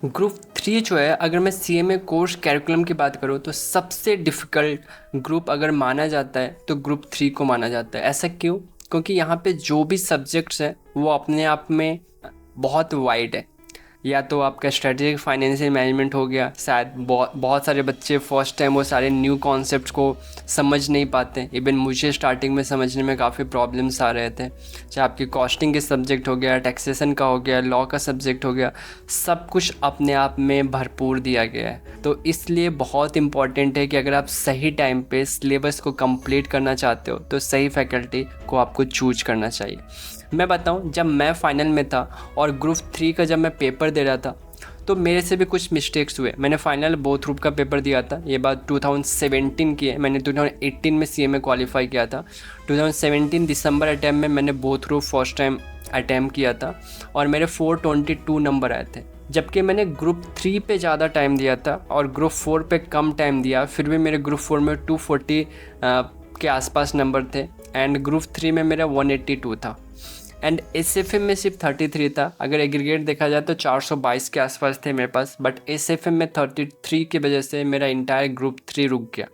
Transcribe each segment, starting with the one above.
Group 3 जो है, अगर मैं सीएमए कोर्स कैरिकुलम की बात करूँ तो सबसे डिफ़िकल्ट ग्रुप अगर माना जाता है तो ग्रुप 3 को माना जाता है। ऐसा क्यों? क्योंकि यहाँ पे जो भी सब्जेक्ट्स हैं वो अपने आप में बहुत वाइड है। या तो आपका स्ट्रेटेजिक फाइनेंशियल मैनेजमेंट हो गया, शायद बहुत बहुत सारे बच्चे फर्स्ट टाइम वो सारे न्यू कॉन्सेप्ट्स को समझ नहीं पाते। इवन मुझे स्टार्टिंग में समझने में काफ़ी प्रॉब्लम्स आ रहे थे। चाहे आपकी कॉस्टिंग के सब्जेक्ट हो गया, टैक्सेशन का हो गया, लॉ का सब्जेक्ट हो गया, सब कुछ अपने आप में भरपूर दिया गया है। तो इसलिए बहुत इंपॉर्टेंट है कि अगर आप सही टाइम पे सिलेबस को कंप्लीट करना चाहते हो तो सही फैकल्टी को आपको चूज करना चाहिए। मैं बताऊं, जब मैं फाइनल में था और ग्रुप 3 का जब मैं पेपर दे रहा था तो मेरे से भी कुछ मिस्टेक्स हुए। मैंने फाइनल बोथ ग्रुप का पेपर दिया था, ये बात 2017 की है। मैंने 2018 में सीएमए क्वालिफाई किया था। 2017 दिसंबर अटैम्प्ट में मैंने both group first time attempt किया था और मेरे 422 नंबर आए थे। जबकि मैंने ग्रुप 3 पे ज़्यादा टाइम दिया था और ग्रुप 4 पे कम टाइम दिया, फिर भी मेरे ग्रुप 4 में 240 के आसपास नंबर थे एंड ग्रुप 3 में मेरा 182 था एंड एसएफएम में सिर्फ 33 था। अगर एग्रीगेट देखा जाए तो 422 के आसपास थे मेरे पास, बट एसएफएम में 33 की वजह से मेरा इंटायर ग्रुप 3 रुक गया।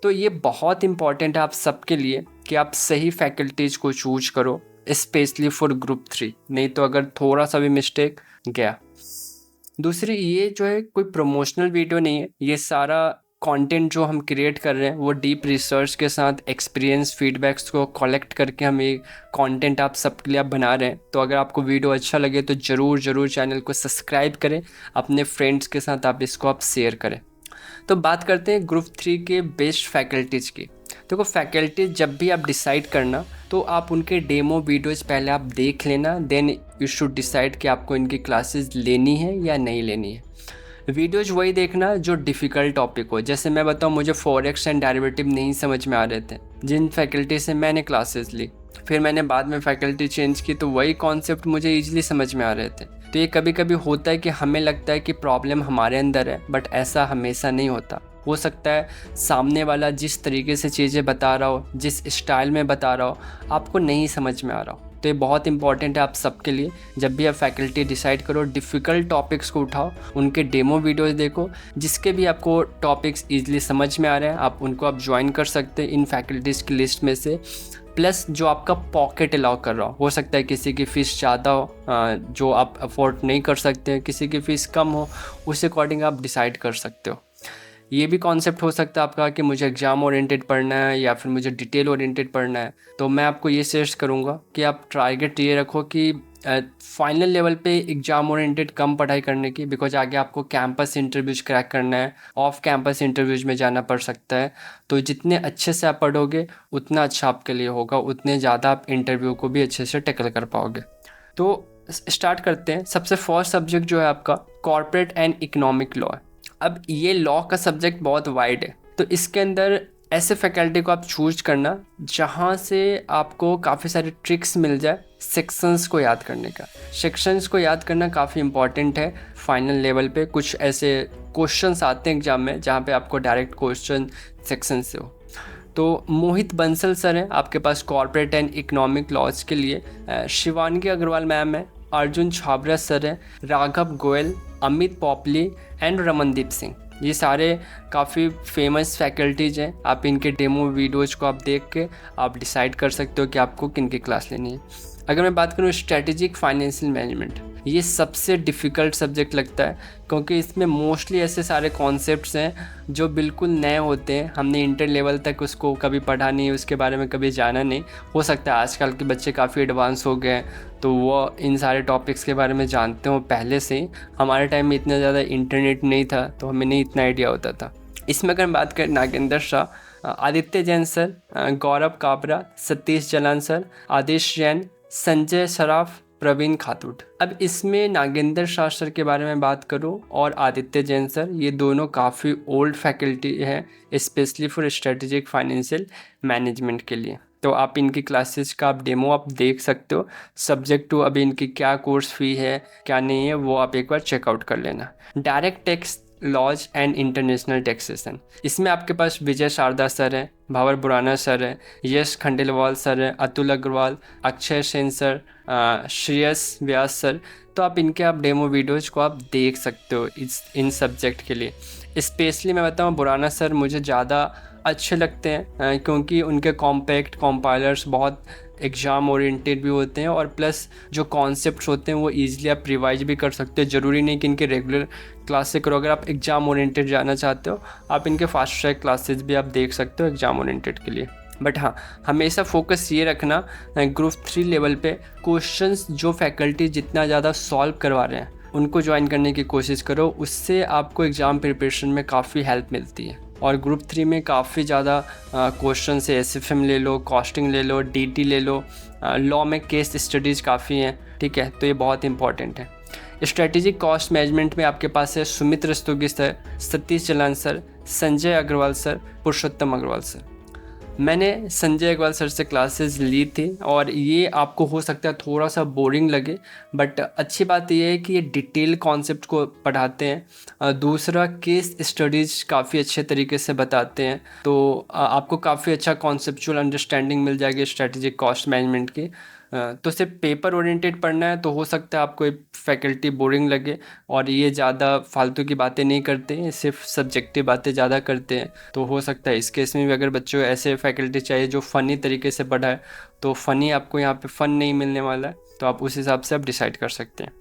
तो ये बहुत इंपॉर्टेंट है आप सबके लिए कि आप सही फैकल्टीज़ को चूज करो, स्पेशली फॉर ग्रुप 3। नहीं तो अगर थोड़ा सा भी मिस्टेक गया। दूसरी, ये जो है कोई प्रमोशनल वीडियो नहीं है, ये सारा कंटेंट जो हम क्रिएट कर रहे हैं वो डीप रिसर्च के साथ एक्सपीरियंस फीडबैक्स को कलेक्ट करके हम ये कंटेंट आप सबके लिए आप बना रहे हैं। तो अगर आपको वीडियो अच्छा लगे तो ज़रूर चैनल को सब्सक्राइब करें, अपने फ्रेंड्स के साथ आप इसको आप शेयर करें। तो बात करते हैं ग्रुप 3 के बेस्ट फैकल्टीज़ की। देखो, फैकल्टीज जब भी आप डिसाइड करना तो आप उनके डेमो वीडियोज़ पहले आप देख लेना, देन यू शुड डिसाइड कि आपको इनकी क्लासेस लेनी है या नहीं लेनी है। वीडियोज़ वही देखना जो डिफ़िकल्ट टॉपिक हो। जैसे मैं बताऊँ, मुझे फॉरेक्स एंड डेरिवेटिव नहीं समझ में आ रहे थे, जिन फैकल्टी से मैंने क्लासेस ली, फिर मैंने बाद में फैकल्टी चेंज की तो वही कॉन्सेप्ट मुझे ईजिली समझ में आ रहे थे। तो ये कभी कभी होता है कि हमें लगता है कि प्रॉब्लम हमारे अंदर है, बट ऐसा हमेशा नहीं होता। हो सकता है सामने वाला जिस तरीके से चीज़ें बता रहा हो, जिस स्टाइल में बता रहा हो, आपको नहीं समझ में आ रहा हो। तो ये बहुत इंपॉर्टेंट है आप सबके लिए। जब भी आप फैकल्टी डिसाइड करो, डिफ़िकल्ट टॉपिक्स को उठाओ, उनके डेमो वीडियोस देखो, जिसके भी आपको टॉपिक्स ईजिली समझ में आ रहे हैं आप उनको आप ज्वाइन कर सकते हैं इन फैकल्टीज़ की लिस्ट में से। प्लस जो आपका पॉकेट अलाउ कर रहा हो सकता है किसी की फ़ीस ज़्यादा हो, जो आप अफोर्ड नहीं कर सकते, किसी की फ़ीस कम हो, उस अकॉर्डिंग आप डिसाइड कर सकते हो। ये भी कॉन्सेप्ट हो सकता है आपका कि मुझे एग्ज़ाम ओरिएंटेड पढ़ना है या फिर मुझे डिटेल ओरिएंटेड पढ़ना है। तो मैं आपको ये सजेस्ट करूँगा कि आप टारगेट ये रखो कि फाइनल लेवल पे एग्ज़ाम ओरिएंटेड कम पढ़ाई करने की, बिकॉज आगे आपको कैंपस इंटरव्यूज़ क्रैक करना है, ऑफ कैंपस इंटरव्यूज़ में जाना पड़ सकता है। तो जितने अच्छे से आप पढ़ोगे उतना अच्छा आपके लिए होगा, उतने ज़्यादा आप इंटरव्यू को भी अच्छे से टैकल कर पाओगे। तो स्टार्ट करते हैं। सबसे फर्स्ट सब्जेक्ट जो है आपका कॉर्पोरेट एंड इकोनॉमिक लॉ है। अब ये लॉ का सब्जेक्ट बहुत वाइड है, तो इसके अंदर ऐसे फैकल्टी को आप चूज करना जहाँ से आपको काफ़ी सारे ट्रिक्स मिल जाए सेक्शंस को याद करने का। सेक्शंस को याद करना काफ़ी इंपॉर्टेंट है। फाइनल लेवल पे कुछ ऐसे क्वेश्चंस आते हैं एग्जाम में जहाँ पे आपको डायरेक्ट क्वेश्चन सेक्शन से हो। तो मोहित बंसल सर हैं आपके पास कॉर्पोरेट एंड इकोनॉमिक लॉज के लिए, शिवानगी अग्रवाल मैम है, अर्जुन छाबरा सर हैं, राघव गोयल, अमित पॉपली एंड रमनदीप सिंह। ये सारे काफ़ी फेमस फैकल्टीज़ हैं। आप इनके डेमो वीडियोज़ को आप देख के आप डिसाइड कर सकते हो कि आपको किन की क्लास लेनी है। अगर मैं बात करूँ स्ट्रेटेजिक फाइनेंशियल मैनेजमेंट, ये सबसे डिफ़िकल्ट सब्जेक्ट लगता है क्योंकि इसमें मोस्टली ऐसे सारे कॉन्सेप्ट्स हैं जो बिल्कुल नए होते हैं। हमने इंटर लेवल तक उसको कभी पढ़ा नहीं, उसके बारे में कभी जाना नहीं। हो सकता है आजकल के बच्चे काफ़ी एडवांस हो गए तो वो इन सारे टॉपिक्स के बारे में जानते हो पहले से ही। हमारे टाइम में इतना ज़्यादा इंटरनेट नहीं था तो हमें नहीं इतना आइडिया होता था। इसमें अगर बात करें नागेंद्र शाह, आदित्य जैन सर, गौरव काबरा, सतीश जलान सर, आदेश जैन, संजय सराफ, प्रवीण खातूट। अब इसमें नागेंद्र शाह सर के बारे में बात करूं और आदित्य जैन सर, ये दोनों काफ़ी ओल्ड फैकल्टी है specially for strategic financial management के लिए। तो आप इनकी क्लासेस का आप डेमो आप देख सकते हो। सब्जेक्ट टू अभी इनकी क्या कोर्स फी है क्या नहीं है वो आप एक बार चेकआउट कर लेना। Direct tax laws and international taxation, इसमें आपके पास विजय शारदा सर हैं, भावर बुराना सर हैं, यश खंडेलवाल सर हैं, अतुल अग्रवाल, अक्षय सेन सर, श्रेयस व्यास सर। तो आप डेमो वीडियोज़ को आप देख सकते हो इन सब्जेक्ट के लिए। स्पेशली मैं बताऊँ बुराना सर मुझे ज़्यादा अच्छे लगते हैं क्योंकि उनके कॉम्पैक्ट कंपाइलर्स बहुत एग्ज़ाम ओरिएंटेड भी होते हैं और प्लस जो कॉन्सेप्ट्स होते हैं वो ईज़िली आप रिवाइज भी कर सकते हो। ज़रूरी नहीं कि इनके रेगुलर क्लास से करो। अगर आप एग्ज़ाम ओरिएंटेड जाना चाहते हो आप इनके फास्ट ट्रैक क्लासेस भी आप देख सकते हो एग्ज़ाम ओरिएंटेड के लिए। बट हाँ, हमेशा फोकस ये रखना ग्रुप 3 लेवल पे क्वेश्चंस जो फैकल्टी जितना ज़्यादा सॉल्व करवा रहे हैं उनको ज्वाइन करने की कोशिश करो। उससे आपको एग्ज़ाम प्रिपरेशन में काफ़ी हेल्प मिलती है। और ग्रुप 3 में काफ़ी ज़्यादा क्वेश्चन से SFM ले लो, कॉस्टिंग ले लो, DT ले लो, लॉ में केस स्टडीज़ काफ़ी हैं, ठीक है, तो ये बहुत इंपॉर्टेंट है। स्ट्रेटेजिक कॉस्ट मैनेजमेंट में आपके पास है Sumit Rastogi sir, Satish Jalan sir, Sanjay Agarwal sir, पुरुषोत्तम अग्रवाल सर। मैंने संजय अग्रवाल सर से क्लासेस ली थी और ये आपको हो सकता है थोड़ा सा बोरिंग लगे, बट अच्छी बात ये है कि ये डिटेल कॉन्सेप्ट को पढ़ाते हैं। दूसरा केस स्टडीज़ काफ़ी अच्छे तरीके से बताते हैं, तो आपको काफ़ी अच्छा कॉन्सेप्चुअल अंडरस्टैंडिंग मिल जाएगी स्ट्रेटेजिक कॉस्ट मैनेजमेंट की। तो सिर्फ पेपर ओरिएंटेड पढ़ना है तो हो सकता है आपको फैकल्टी बोरिंग लगे और ये ज़्यादा फालतू की बातें नहीं करते हैं, सिर्फ सब्जेक्टिव बातें ज़्यादा करते हैं। तो हो सकता है इस केस में भी अगर बच्चों ऐसे फैकल्टी चाहिए जो फ़नी तरीके से पढ़ाए, तो फ़नी आपको यहाँ पे फ़न नहीं मिलने वाला है, तो आप उस हिसाब से आप डिसाइड कर सकते हैं।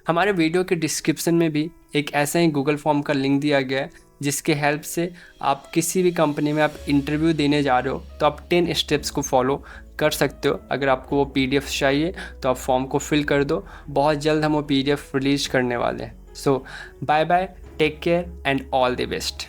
हमारे वीडियो के डिस्क्रिप्शन में भी एक ऐसा ही गूगल फॉर्म का लिंक दिया गया है जिसके हेल्प से आप किसी भी कंपनी में आप इंटरव्यू देने जा रहे हो तो आप 10 स्टेप्स को फॉलो कर सकते हो। अगर आपको वो PDF चाहिए तो आप फॉर्म को फिल कर दो। बहुत जल्द हम वो PDF रिलीज करने वाले हैं। So bye bye, take care and all the best.